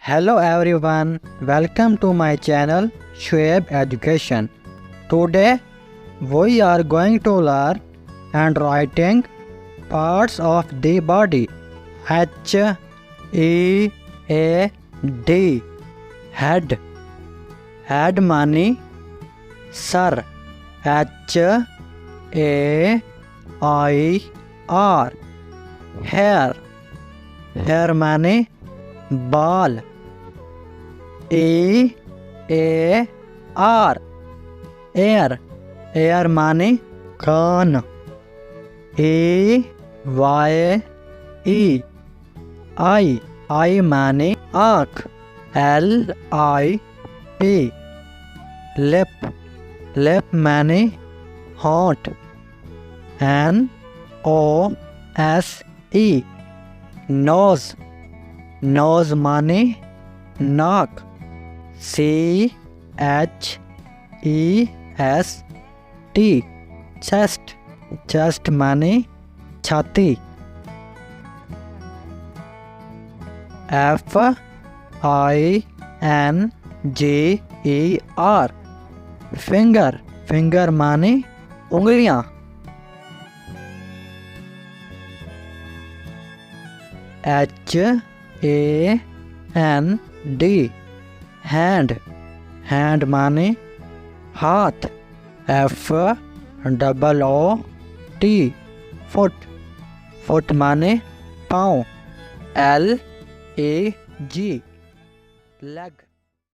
Hello everyone, welcome to my channel Shoaib Education. Today we are going to learn handwriting parts of the body. H-E-A-D Head. Head माने sir. H-A-I-R Hair. Hair माने बाल. A-A-R Air. Air माने कान. A-Y-E I. I माने आँख. L-I-P Lip. Lip माने होंठ. N-O-S-E Nose. Nose माने नाक. C-H-E-S-T Chest. Chest माने छाती. F-I-N-G-E-R Finger. Finger माने उंगलियां. H-A-N-D Hand. Hand माने हाथ. F-O-O-T Foot. Foot माने पाँव. L-E-G Leg.